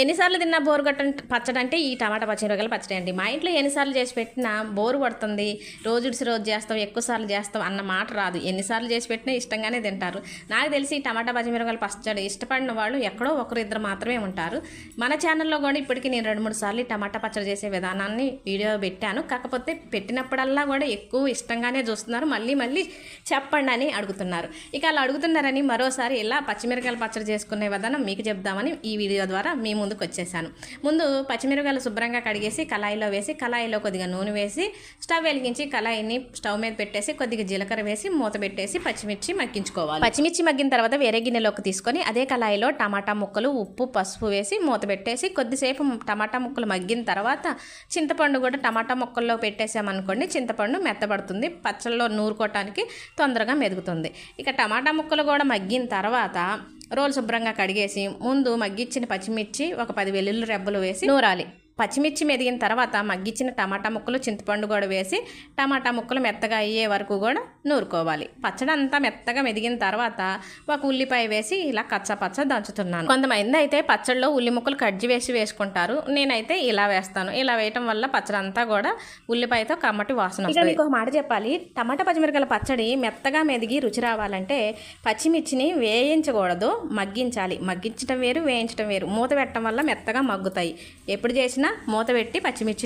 ఎన్నిసార్లు తిన్నా బోరు పచ్చడి అంటే ఈ టమాటా పచ్చిమిరపకాయల పచ్చడి అండి. మా ఇంట్లో ఎన్నిసార్లు చేసి పెట్టినా బోరు పడుతుంది, రోజుడిసి రోజు చేస్తాం, ఎక్కువసార్లు చేస్తాం అన్న మాట రాదు. ఎన్నిసార్లు చేసి పెట్టినా ఇష్టంగానే తింటారు. నాకు తెలిసి ఈ టమాటా పచ్చిమిరపకాయల పచ్చడి ఇష్టపడిన వాళ్ళు ఎక్కడో ఒకరిద్దరు మాత్రమే ఉంటారు. మన ఛానల్లో కూడా ఇప్పటికీ నేను 2-3 సార్లు టమాటా పచ్చడి చేసే విధానాన్ని వీడియో పెట్టాను. కాకపోతే పెట్టినప్పుడల్లా కూడా ఎక్కువ ఇష్టంగానే చూస్తున్నారు, మళ్ళీ మళ్ళీ చెప్పండి అని అడుగుతున్నారు. ఇక అలా అడుగుతున్నారని మరోసారి ఇలా పచ్చిమిరపకాయల పచ్చడి చేసుకునే విధానం మీకు చెప్దామని ఈ వీడియో ద్వారా మీ ముందుకు వచ్చేసాను. ముందు పచ్చిమిరపకాయలు శుభ్రంగా కడిగేసి కళాయిలో వేసి, కళాయిలో కొద్దిగా నూనె వేసి, స్టవ్ వెలిగించి కళాయిని స్టవ్ మీద పెట్టేసి కొద్దిగా జీలకర్ర వేసి మూత పెట్టేసి పచ్చిమిర్చి మగ్గించుకోవాలి. పచ్చిమిర్చి మగ్గిన తర్వాత వేరే గిన్నెలోకి తీసుకొని అదే కళాయిలో టమాటా ముక్కలు, ఉప్పు, పసుపు వేసి మూత పెట్టేసి కొద్దిసేపు టమాటా ముక్కలు మగ్గిన తర్వాత చింతపండు కూడా టమాటా ముక్కల్లో పెట్టేసామనుకోండి, చింతపండు మెత్తబడుతుంది, పచ్చళ్ళలో నూరుకోవటానికి తొందరగా మెదుగుతుంది. ఇక టమాటా ముక్కలు కూడా మగ్గిన తర్వాత రోలు శుభ్రంగా కడిగేసి ముందు మగ్గిచ్చిన పచ్చిమిర్చి ఒక 10 వెల్లుల్లి రెబ్బలు వేసి నూరాలి. పచ్చిమిర్చి మెదిగిన తర్వాత మగ్గిచ్చిన టమాటా ముక్కలు, చింతపండు కూడా వేసి టమాటా ముక్కలు మెత్తగా అయ్యే వరకు కూడా నూరుకోవాలి. పచ్చడి అంతా మెత్తగా మెదిగిన తర్వాత ఒక ఉల్లిపాయ వేసి ఇలా కచ్చపచ్చ దంచుతున్నాను. కొంతమంది అయితే పచ్చడిలో ఉల్లి ముక్కలు కట్ చేసి వేసుకుంటారు, నేనైతే ఇలా వేస్తాను. ఇలా వేయటం వల్ల పచ్చడి అంతా కూడా ఉల్లిపాయతో కమ్మటి వాసన వస్తుంది. మీకు ఒక మాట చెప్పాలి, టమాటా పచ్చిమిరపకాయల పచ్చడి మెత్తగా మెదిగి రుచి రావాలంటే పచ్చిమిర్చిని వేయించకూడదు, మగ్గించాలి. మగ్గించడం వేరు, వేయించడం వేరు. మూత పెట్టడం వల్ల మెత్తగా మగ్గుతాయి. ఎప్పుడు చేసినా మూత పెట్టి పచ్చిమిర్చి